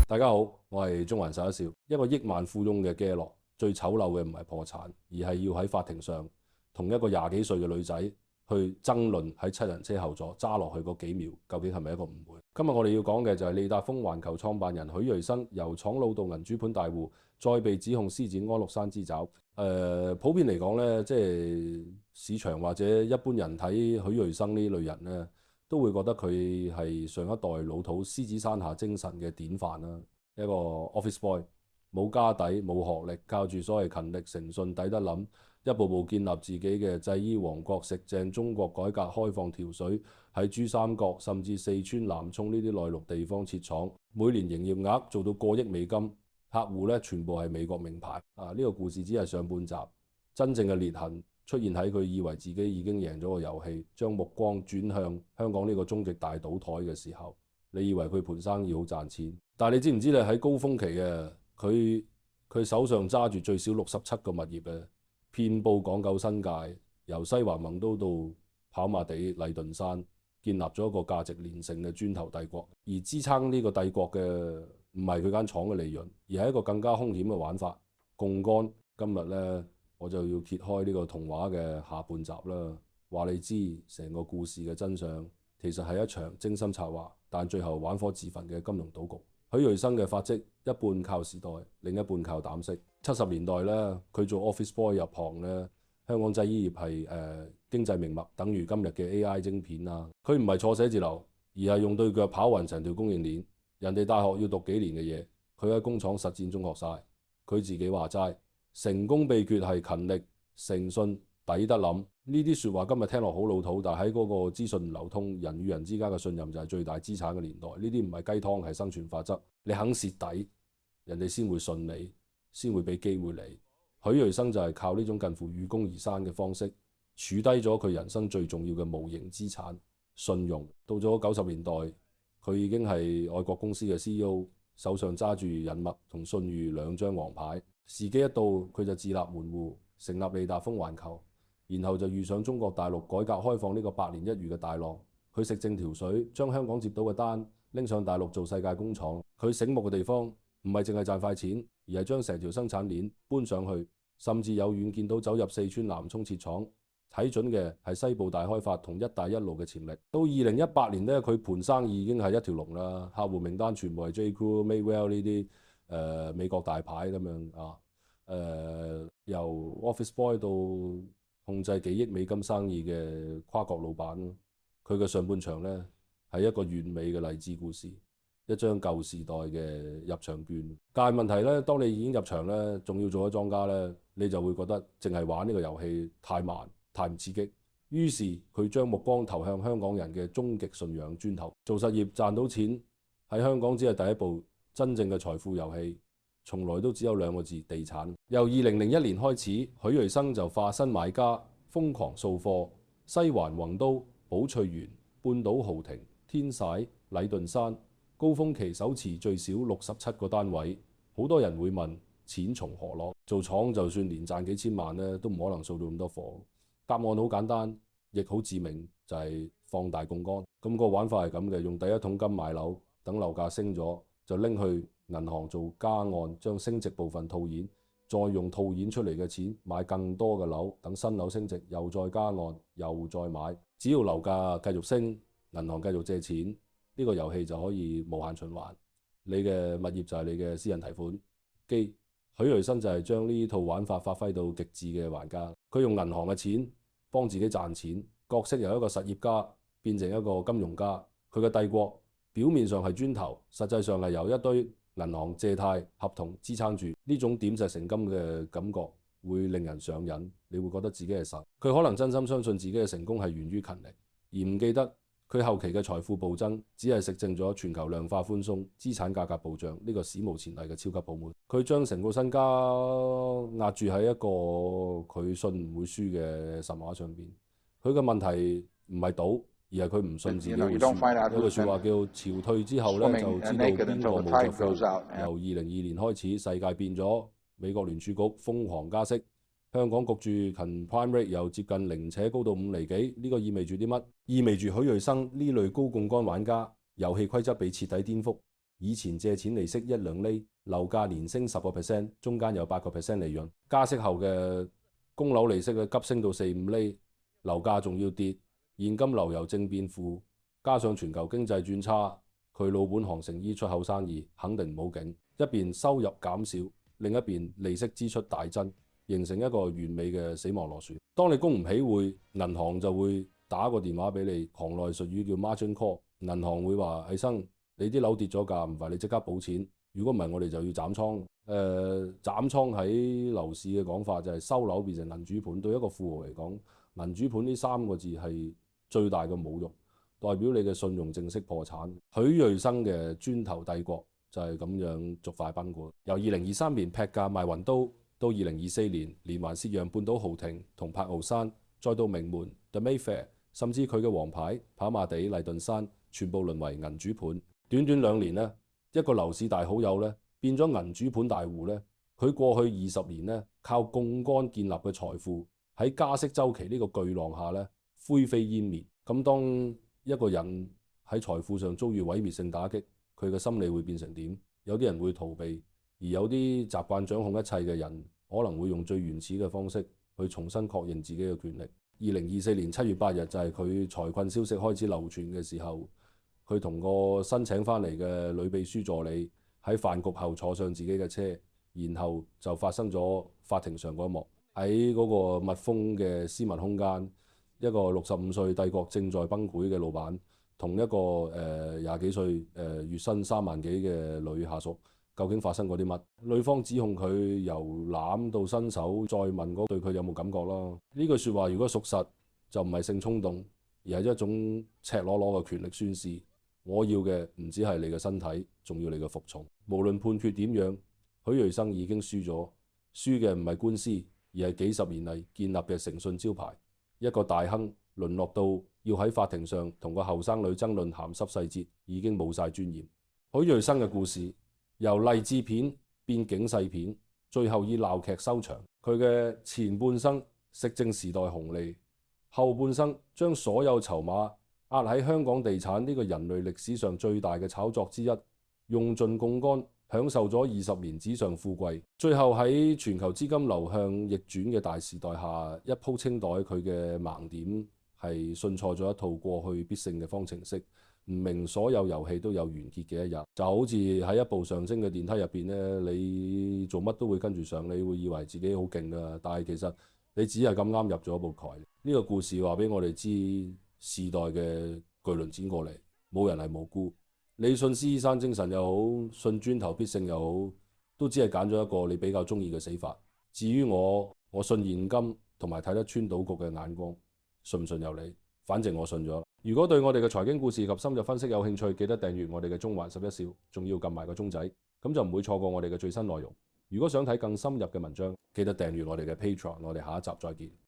大家好，我係中環十一少。一個億萬富翁嘅基洛，最醜陋嘅唔係破產，而係要喺法庭上同一個廿幾歲嘅女仔去爭論喺七人車後座揸落去嗰幾秒，究竟係咪一個誤會？今日我哋要講嘅就係利達豐環球創辦人許瑞生由闖老道銀主盤大戶，再被指控施展安祿山之爪。普遍嚟講呢，即係市場或者一般人睇許瑞生呢類人呢，都會覺得佢係上一代老土獅子山下精神嘅典範啦。一個 office boy， 冇家底冇學歷，靠住所謂勤力誠信抵得諗，一步步建立自己嘅製衣王國，食正中國改革開放調水，喺珠三角甚至四川南充呢啲內陸地方設廠，每年營業額做到過億美金，客戶咧全部係美國名牌。呢個故事只係上半集，真正嘅裂痕出現喺佢以為自己已經贏咗個遊戲，將目光轉向香港呢個終極大賭台嘅時候。你以為佢盤生意好賺錢，但係你知唔知咧？喺高峰期嘅佢手上揸住最少67個物業嘅，遍佈港九新界，由西環蒙都到跑馬地禮頓山，建立咗一個價值連城嘅磚頭帝國。而支撐呢個帝國嘅唔係佢間廠嘅利潤，而係一個更加兇險嘅玩法——槓桿。今日呢，我就要揭開呢個童話嘅下半集啦，話你知成個故事嘅真相。其實係一場精心策劃，但最後玩火自焚嘅金融賭局。許瑞生嘅發跡一半靠時代，另一半靠膽識。70年代呢，佢做 office boy 入行呢，香港製衣業係經濟命脈，等於今日嘅 AI 晶片啊。佢唔係坐寫字樓，而係用對腳跑勻成條供應鏈。人哋大學要讀幾年嘅嘢，佢喺工廠實戰中學晒。佢自己話齋，成功秘訣係勤力、誠信、抵得諗。呢啲説話今日聽落好老土，但喺嗰個資訊流通、人與人之間嘅信任就係最大資產嘅年代。呢啲唔係雞湯，係生存法則。你肯蝕底，人哋先會信你，先會俾機會你。許瑞生就係靠呢種近乎愚公移山嘅方式，儲低咗佢人生最重要嘅無形資產——信用。到咗90年代，佢已經係外國公司嘅 CEO， 手上揸住人脈同信譽兩張王牌。時機一到，佢就自立門戶，成立利達豐環球。然後就遇上中國大陸改革開放呢個百年一遇嘅大浪，佢食正條水，將香港接到嘅單拎上大陸做世界工廠。佢醒目嘅地方唔係淨係賺快錢，而係將成條生產鏈搬上去，甚至有遠見到走入四川南充設廠，睇準嘅係西部大開發同一帶一路嘅潛力。到2018年呢，佢盤生意已經係一條龍啦，客戶名單全部係 J.Crew、Madewell 呢啲美國大牌咁樣啊。由 office boy 到控制幾億美金生意嘅跨國老闆，佢嘅上半場呢係一個完美嘅勵志故事，一張舊時代嘅入場券。但係問題呢，當你已經入場呢，仲要做咗莊家呢，你就會覺得淨係玩呢個遊戲太慢、太唔刺激。於是佢將目光投向香港人嘅終極信仰——磚頭。做實業賺到錢喺香港只係第一步真正嘅財富遊戲，從來都只有2個字：地產。由2001年開始，許瑞生就化身買家，瘋狂掃貨。西環宏都、寶翠園、半島豪庭、天璽、禮頓山，高峰期手持最少67個單位。好多人會問：錢從何來？做廠就算連賺幾千萬呢，都唔可能掃到咁多貨。答案好簡單，亦好致命，就係放大槓桿。咁個玩法係咁嘅，用第一桶金買樓，等樓價升咗就拎去銀行做加按，將升值部分套現，再用套現出嚟嘅錢買更多嘅樓，等新樓升值又再加按，又再買。只要樓價繼續升，銀行繼續借錢，呢個遊戲就可以無限循環。你嘅物業就係你嘅私人提款機。許瑞生就係將呢套玩法發揮到極致嘅玩家。佢用銀行嘅錢幫自己賺錢，角色由一個實業家變成一個金融家。佢嘅帝國表面上係磚頭，實際上係由一堆銀行借貸合同支撐住。呢種點石成金嘅感覺會令人上癮，你會覺得自己係神。佢可能真心相信自己嘅成功係源於勤力，而唔記得佢後期嘅財富暴增只係食正咗全球量化寬鬆、資產價格暴漲呢個史無前例嘅超級泡沫。佢將成個身家壓住喺一個佢信唔會輸嘅神話上邊。佢嘅問題唔係賭，而係佢唔信自己會輸。有句説話叫潮退之後呢，就知道邊個冇着褲。由2022年開始，世界變咗，美國聯儲局瘋狂加息，香港焗住近 prime rate 由接近0且高到5厘幾。呢個意味住啲乜？意味住許瑞生呢類高槓桿玩家遊戲規則被徹底顛覆，以前借錢利息1-2厘，樓價年升10%，中間有8% 利潤。加息後嘅供樓利息急升到4-5厘，樓價仲要跌，現金流由正變負，加上全球經濟轉差，佢老本行成衣出口生意肯定唔好景。一邊收入減少，另一邊利息支出大增，形成一個完美嘅死亡螺旋。當你供唔起匯，銀行就會打個電話俾你，行內術語叫 margin call， 銀行會話魏生，你啲樓跌咗價，唔係你即刻補錢，如果唔係我哋就要斬倉。斬倉喺樓市嘅講法就係收樓變成銀主盤，對一個富豪嚟講，銀主盤呢3個字係最大嘅侮辱，代表你嘅信用正式破產。許瑞生嘅磚頭帝國就係咁樣逐塊崩潰。由2023年劈價賣雲都，到2024年連環涉讓半島豪庭同柏傲山，再到名門 The Mayfair， 甚至佢嘅王牌跑馬地麗頓山，全部淪為銀主盤。短短2年呢，一個樓市大好友呢變咗銀主盤大戶呢，佢過去20年呢靠槓桿建立嘅財富喺加息週期呢個巨浪下呢灰飛煙滅。咁當一個人喺財富上遭遇毀滅性打擊，佢嘅心理會變成點？有啲人會逃避，而有啲習慣掌控一切嘅人，可能會用最原始嘅方式去重新確認自己嘅權力。2024年7月8日就係佢財困消息開始流傳嘅時候，佢同個新請翻嚟嘅女秘書助理喺飯局後坐上自己嘅車，然後就發生咗法庭上嗰一幕。喺嗰個密封嘅私密空間，一個65歲帝國正在崩潰嘅老闆，同一個20幾歲月薪3萬幾嘅女下屬，究竟發生過啲乜？女方指控佢由攬到伸手，再問嗰對佢有冇感覺啦。呢句説話如果屬實，就唔係性衝動，而係一種赤裸裸嘅權力宣示。我要嘅唔止係你嘅身體，仲要你嘅服從。無論判決點樣，許瑞生已經輸咗。輸嘅唔係官司，而係幾十年嚟建立嘅誠信招牌。一個大亨淪落到要喺法庭上同個後生女爭論鹹濕細節，已經冇晒尊嚴。許瑞生嘅故事由勵志片變警世片，最後以鬧劇收場。佢嘅前半生食正時代紅利，後半生將所有籌碼壓喺香港地產呢個人類歷史上最大嘅炒作之一，用盡槓桿享受咗20年紙上富貴，最後喺全球資金流向逆轉嘅大時代下，一鋪清袋。佢嘅盲點係信錯咗一套過去必勝嘅方程式，唔明所有遊戲都有完結嘅一日。就好似喺一部上升嘅電梯入邊呢，你做乜都會跟住上，你會以為自己好勁㗎，但係其實你只係咁啱入咗一部台。呢個故事話俾我哋知，時代嘅巨輪轉過嚟，冇人係無辜。你信獅子山精神又好，信磚頭必勝又好，都只係揀咗一個你比較中意嘅死法。至於我信現金同埋睇得穿賭局嘅眼光，信唔信由你，反正我信咗。如果對我哋嘅財經故事及深入分析有興趣，記得訂閱我哋嘅中環11兆，仲要撳埋個鐘仔，咁就唔會錯過我哋嘅最新內容。如果想睇更深入嘅文章，記得訂閱我哋嘅 Patreon。我哋下一集再見。